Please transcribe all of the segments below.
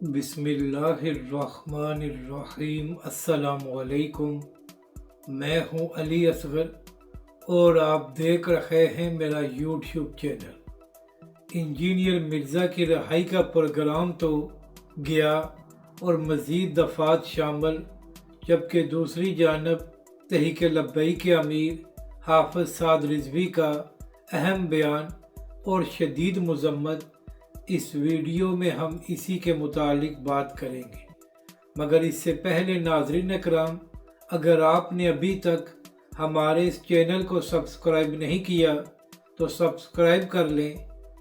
بسم اللہ الرحمن الرحیم۔ السلام علیکم۔ میں ہوں علی اصغر اور آپ دیکھ رہے ہیں میرا یوٹیوب چینل۔ انجینئر مرزا کی رہائی کا پروگرام تو گیا اور مزید دفعات شامل، جبکہ دوسری جانب تحریک لبیک کے امیر حافظ سعد رضوی کا اہم بیان اور شدید مذمت۔ اس ویڈیو میں ہم اسی کے متعلق بات کریں گے، مگر اس سے پہلے ناظرین اکرام، اگر آپ نے ابھی تک ہمارے اس چینل کو سبسکرائب نہیں کیا تو سبسکرائب کر لیں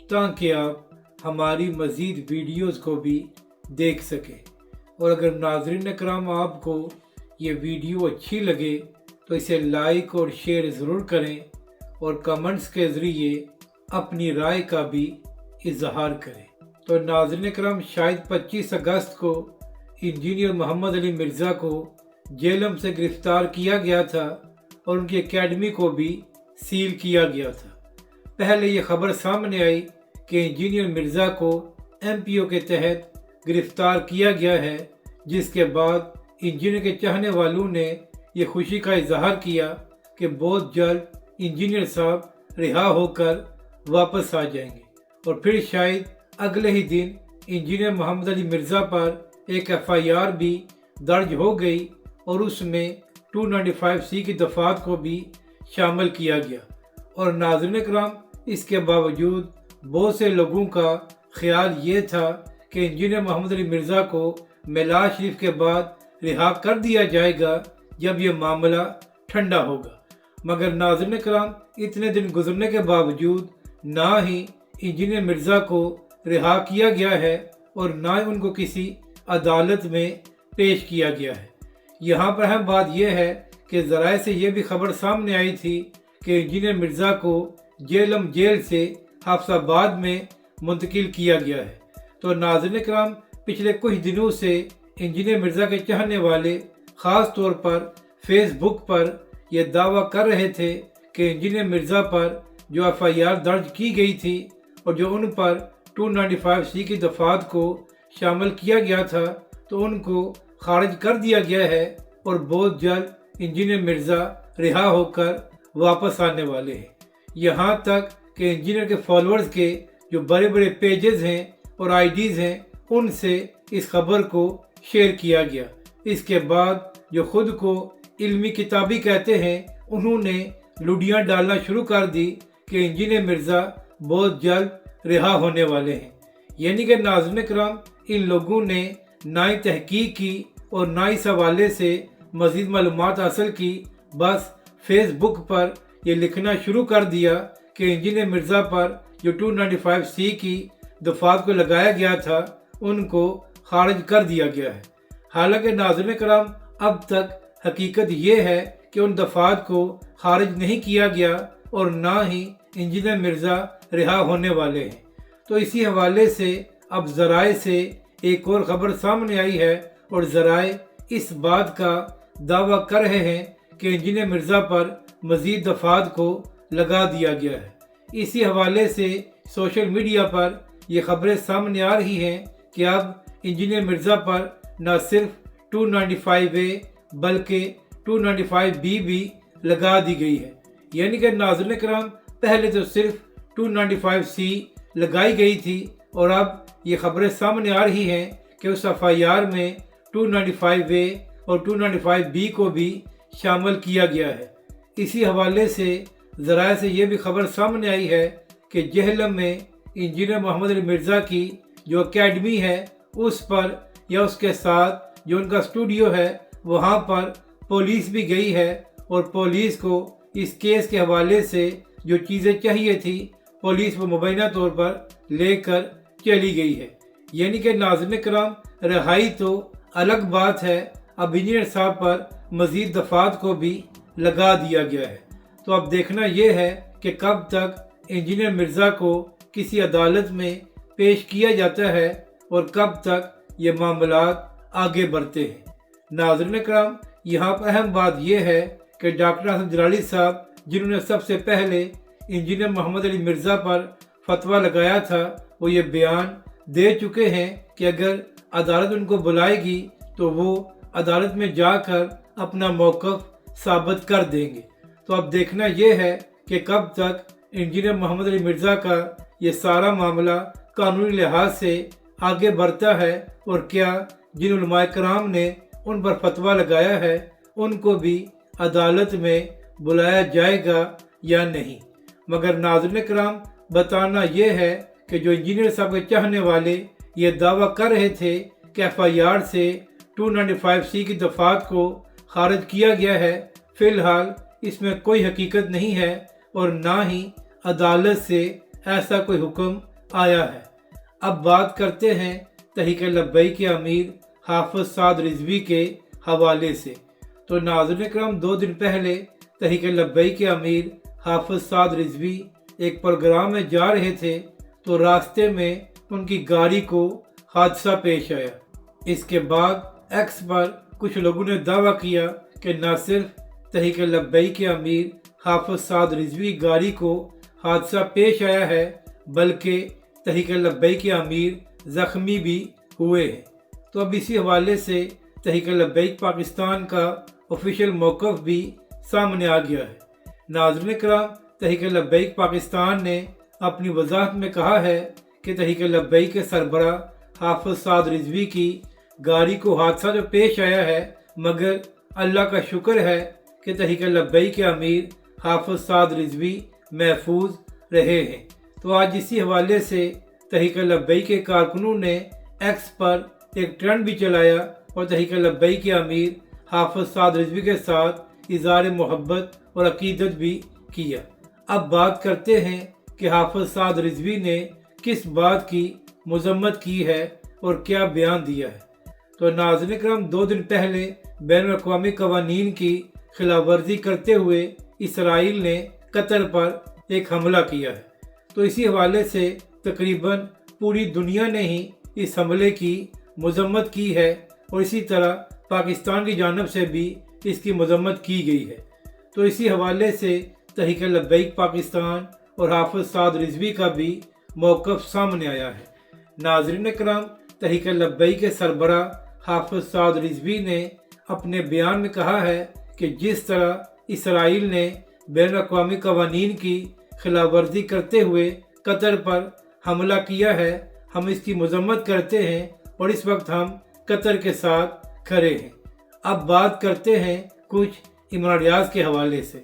تاکہ آپ ہماری مزید ویڈیوز کو بھی دیکھ سکیں۔ اور اگر ناظرین اکرام آپ کو یہ ویڈیو اچھی لگے تو اسے لائک اور شیئر ضرور کریں اور کمنٹس کے ذریعے اپنی رائے کا بھی اظہار کریں۔ تو ناظرین کرام، شاید 25 اگست کو انجینئر محمد علی مرزا کو جیلم سے گرفتار کیا گیا تھا اور ان کی اکیڈمی کو بھی سیل کیا گیا تھا۔ پہلے یہ خبر سامنے آئی کہ انجینئر مرزا کو ایم پی او کے تحت گرفتار کیا گیا ہے، جس کے بعد انجینئر کے چاہنے والوں نے یہ خوشی کا اظہار کیا کہ بہت جلد انجینئر صاحب رہا ہو کر واپس آ جائیں گے، اور پھر شاید اگلے ہی دن انجینئر محمد علی مرزا پر ایک ایف آئی آر بھی درج ہو گئی اور اس میں 295C کی دفعات کو بھی شامل کیا گیا۔ اور ناظرین کرام، اس کے باوجود بہت سے لوگوں کا خیال یہ تھا کہ انجینئر محمد علی مرزا کو میلاد شریف کے بعد رہا کر دیا جائے گا جب یہ معاملہ ٹھنڈا ہوگا، مگر ناظرین کرام، اتنے دن گزرنے کے باوجود نہ ہی انجینئر مرزا کو رہا کیا گیا ہے اور نہ ہی ان کو کسی عدالت میں پیش کیا گیا ہے۔ یہاں پر اہم بات یہ ہے کہ ذرائع سے یہ بھی خبر سامنے آئی تھی کہ انجینئر مرزا کو جیلم جیل سے حفظ آباد میں منتقل کیا گیا ہے۔ تو ناظرین کرام، پچھلے کچھ دنوں سے انجینئر مرزا کے چاہنے والے خاص طور پر فیس بک پر یہ دعویٰ کر رہے تھے کہ انجینئر مرزا پر جو ایف آئی آر درج کی گئی تھی اور جو ان پر 295C کی دفعات کو شامل کیا گیا تھا، تو ان کو خارج کر دیا گیا ہے اور بہت جلد انجینئر مرزا رہا ہو کر واپس آنے والے ہیں۔ یہاں تک کہ انجینئر کے فالورز کے جو بڑے بڑے پیجز ہیں اور آئی ڈیز ہیں، ان سے اس خبر کو شیئر کیا گیا۔ اس کے بعد جو خود کو علمی کتابی کہتے ہیں، انہوں نے لڈیاں ڈالنا شروع کر دی کہ انجینئر مرزا بہت جلد رہا ہونے والے ہیں۔ یعنی کہ ناظرین کرام، ان لوگوں نے نہ ہی تحقیق کی اور نہ اس حوالے سے مزید معلومات حاصل کی، بس فیس بک پر یہ لکھنا شروع کر دیا کہ انجینئر مرزا پر جو 295C کی دفعات کو لگایا گیا تھا، ان کو خارج کر دیا گیا ہے۔ حالانکہ ناظرین کرام، اب تک حقیقت یہ ہے کہ ان دفعات کو خارج نہیں کیا گیا اور نہ ہی انجینئر مرزا رہا ہونے والے ہیں۔ تو اسی حوالے سے اب ذرائع سے ایک اور خبر سامنے آئی ہے اور ذرائع اس بات کا دعویٰ کر رہے ہیں کہ انجینئر مرزا پر مزید دفعات کو لگا دیا گیا ہے۔ اسی حوالے سے سوشل میڈیا پر یہ خبریں سامنے آ رہی ہیں کہ اب انجینئر مرزا پر نہ صرف 295A بلکہ 295B بھی لگا دی گئی ہے۔ یعنی کہ ناظرین کرام، پہلے تو صرف 295C لگائی گئی تھی اور اب یہ خبریں سامنے آ رہی ہیں کہ اس ایف آئی آر میں 295A اور 295B کو بھی شامل کیا گیا ہے۔ اسی حوالے سے ذرائع سے یہ بھی خبر سامنے آئی ہے کہ جہلم میں انجینئر محمد علی مرزا کی جو اکیڈمی ہے، اس پر یا اس کے ساتھ جو ان کا اسٹوڈیو ہے، وہاں پر پولیس بھی گئی ہے اور پولیس کو اس کیس کے حوالے سے جو چیزیں چاہیے تھی، پولیس وہ مبینہ طور پر لے کر چلی گئی ہے۔ یعنی کہ ناظرین کرام، رہائی تو الگ بات ہے، اب انجینئر صاحب پر مزید دفعات کو بھی لگا دیا گیا ہے۔ تو اب دیکھنا یہ ہے کہ کب تک انجینئر مرزا کو کسی عدالت میں پیش کیا جاتا ہے اور کب تک یہ معاملات آگے بڑھتے ہیں۔ ناظرین کرام، یہاں پر اہم بات یہ ہے کہ ڈاکٹر حسن جلالی صاحب، جنہوں نے سب سے پہلے انجینئر محمد علی مرزا پر فتویٰ لگایا تھا، وہ یہ بیان دے چکے ہیں کہ اگر عدالت ان کو بلائے گی تو وہ عدالت میں جا کر اپنا موقف ثابت کر دیں گے۔ تو اب دیکھنا یہ ہے کہ کب تک انجینئر محمد علی مرزا کا یہ سارا معاملہ قانونی لحاظ سے آگے بڑھتا ہے، اور کیا جن علماء کرام نے ان پر فتویٰ لگایا ہے ان کو بھی عدالت میں بلایا جائے گا یا نہیں۔ مگر ناظرین کرام، بتانا یہ ہے کہ جو انجینئر صاحب کے چاہنے والے یہ دعویٰ کر رہے تھے کہ FIR سے 295C کی دفعات کو خارج کیا گیا ہے، فی الحال اس میں کوئی حقیقت نہیں ہے، اور نہ ہی عدالت سے ایسا کوئی حکم آیا ہے۔ اب بات کرتے ہیں تحریک لبیک کے امیر حافظ سعد رضوی کے حوالے سے۔ تو ناظرین کرام، 2 دن پہلے تحریک لبیک کے امیر حافظ سعد رضوی ایک پروگرام میں جا رہے تھے تو راستے میں ان کی گاڑی کو حادثہ پیش آیا۔ اس کے بعد ایکس پر کچھ لوگوں نے دعویٰ کیا کہ نہ صرف تحریک لبیک کے امیر حافظ سعد رضوی گاڑی کو حادثہ پیش آیا ہے بلکہ تحریک لبیک کے امیر زخمی بھی ہوئے ہیں۔ تو اب اسی حوالے سے تحریک لبیک پاکستان کا آفیشیل موقف بھی سامنے آ گیا ہے۔ ناظرین کرام، تحریک لبیک پاکستان نے اپنی وضاحت میں کہا ہے کہ تحریک لبیک کے سربراہ حافظ سعد رضوی کی گاڑی کو حادثہ جو پیش آیا ہے، مگر اللہ کا شکر ہے کہ تحریک لبیک کے امیر حافظ سعد رضوی محفوظ رہے ہیں۔ تو آج اسی حوالے سے تحریک لبیک کے کارکنوں نے ایکس پر ایک ٹرینڈ بھی چلایا اور تحریک لبیک کے امیر حافظ سعد رضوی کے ساتھ اظہار محبت اور عقیدت بھی کیا۔ اب بات کرتے ہیں کہ حافظ سعد رضوی نے کس بات کی مذمت کی ہے اور کیا بیان دیا ہے۔ تو ناظرین کرام، 2 دن پہلے بین الاقوامی قوانین کی خلاف ورزی کرتے ہوئے اسرائیل نے قطر پر ایک حملہ کیا ہے۔ تو اسی حوالے سے تقریباً پوری دنیا نے ہی اس حملے کی مذمت کی ہے، اور اسی طرح پاکستان کی جانب سے بھی اس کی مذمت کی گئی ہے۔ تو اسی حوالے سے تحریک لبیک پاکستان اور حافظ سعد رضوی کا بھی موقف سامنے آیا ہے۔ ناظرین کرام، تحریک لبیک کے سربراہ حافظ سعد رضوی نے اپنے بیان میں کہا ہے کہ جس طرح اسرائیل نے بین الاقوامی قوانین کی خلاف ورزی کرتے ہوئے قطر پر حملہ کیا ہے، ہم اس کی مذمت کرتے ہیں اور اس وقت ہم قطر کے ساتھ کھڑے ہیں۔ اب بات کرتے ہیں کچھ عمران ریاض کے حوالے سے۔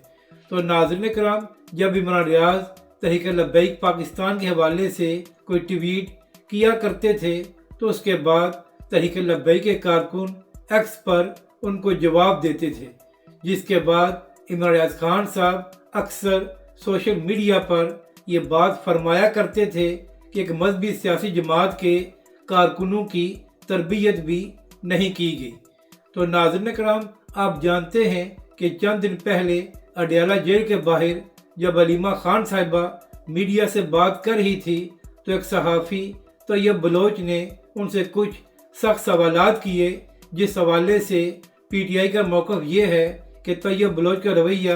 تو ناظرین کرام، جب عمران ریاض تحریک لبیک پاکستان کے حوالے سے کوئی ٹویٹ کیا کرتے تھے تو اس کے بعد تحریک لبیک کے کارکن ایکس پر ان کو جواب دیتے تھے، جس کے بعد عمران ریاض خان صاحب اکثر سوشل میڈیا پر یہ بات فرمایا کرتے تھے کہ ایک مذہبی سیاسی جماعت کے کارکنوں کی تربیت بھی نہیں کی گئی۔ تو ناظرین کرام، آپ جانتے ہیں کہ چند دن پہلے اڈیالہ جیل کے باہر جب علیمہ خان صاحبہ میڈیا سے بات کر رہی تھی تو ایک صحافی طیب بلوچ نے ان سے کچھ سخت سوالات کیے، جس حوالے سے PTI کا موقف یہ ہے کہ طیب بلوچ کا رویہ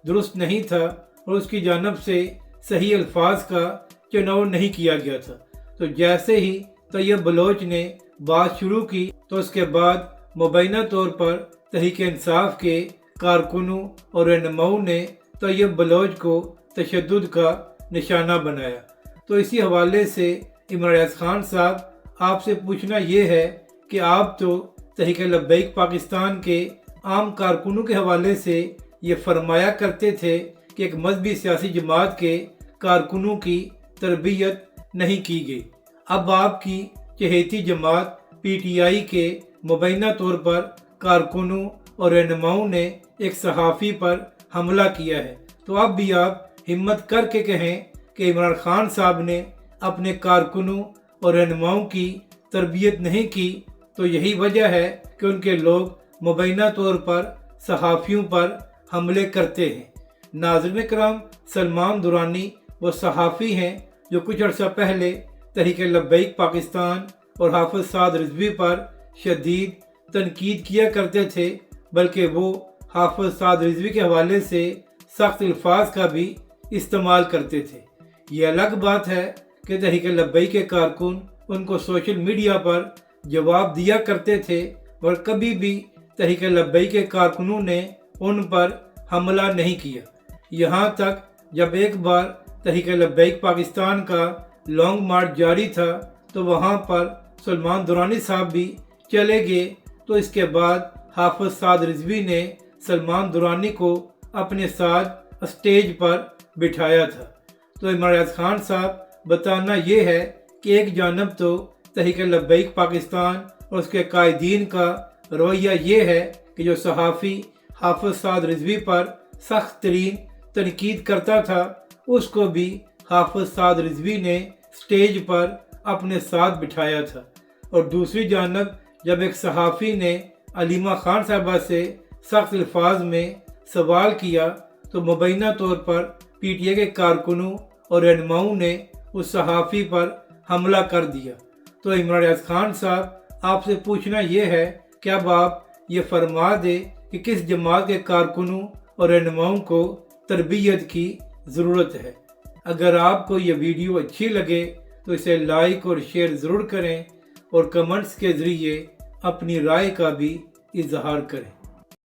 درست نہیں تھا اور اس کی جانب سے صحیح الفاظ کا چناؤ نہیں کیا گیا تھا۔ تو جیسے ہی طیب بلوچ نے بات شروع کی تو اس کے بعد مبینہ طور پر تحریک انصاف کے کارکنوں اور رہنماؤں نے طیب بلوچ کو تشدد کا نشانہ بنایا۔ تو اسی حوالے سے عمران ریاض خان صاحب، آپ سے پوچھنا یہ ہے کہ آپ تو تحریک لبیک پاکستان کے عام کارکنوں کے حوالے سے یہ فرمایا کرتے تھے کہ ایک مذہبی سیاسی جماعت کے کارکنوں کی تربیت نہیں کی گئی۔ اب آپ کی چہیتی جماعت PTI کے مبینہ طور پر کارکنوں اور رہنماؤں نے ایک صحافی پر حملہ کیا ہے، تو اب بھی آپ ہمت کر کے کہیں کہ عمران خان صاحب نے اپنے کارکنوں اور رہنماؤں کی تربیت نہیں کی، تو یہی وجہ ہے کہ ان کے لوگ مبینہ طور پر صحافیوں پر حملے کرتے ہیں۔ ناظرین کرام، سلمان درانی وہ صحافی ہیں جو کچھ عرصہ پہلے تحریک لبیک پاکستان اور حافظ سعد رضوی پر شدید تنقید کیا کرتے تھے، بلکہ وہ حافظ سعد رضوی کے حوالے سے سخت الفاظ کا بھی استعمال کرتے تھے۔ یہ الگ بات ہے کہ تحریک لبیک کے کارکن ان کو سوشل میڈیا پر جواب دیا کرتے تھے اور کبھی بھی تحریک لبیک کے کارکنوں نے ان پر حملہ نہیں کیا، یہاں تک جب ایک بار تحریک لبیک پاکستان کا لانگ مارچ جاری تھا تو وہاں پر سلمان درانی صاحب بھی چلے گئے، تو اس کے بعد حافظ سعد رضوی نے سلمان درانی کو اپنے ساتھ اسٹیج پر بٹھایا تھا۔ تو عمران ریاض خان صاحب بتانا یہ ہے کہ ایک جانب تو تحریک لبیک پاکستان اور اس کے قائدین کا رویہ یہ ہے کہ جو صحافی حافظ سعد رضوی پر سخت ترین تنقید کرتا تھا اس کو بھی حافظ سعد رضوی نے اسٹیج پر اپنے ساتھ بٹھایا تھا، اور دوسری جانب جب ایک صحافی نے علیمہ خان صاحبہ سے سخت الفاظ میں سوال کیا تو مبینہ طور پر پی ٹی اے کے کارکنوں اور رہنماؤں نے اس صحافی پر حملہ کر دیا۔ تو عمران ریاض خان صاحب آپ سے پوچھنا یہ ہے کہ اب آپ یہ فرما دیں کہ کس جماعت کے کارکنوں اور رہنماؤں کو تربیت کی ضرورت ہے۔ اگر آپ کو یہ ویڈیو اچھی لگے تو اسے لائک اور شیئر ضرور کریں اور کمنٹس کے ذریعے اپنی رائے کا بھی اظہار کریں۔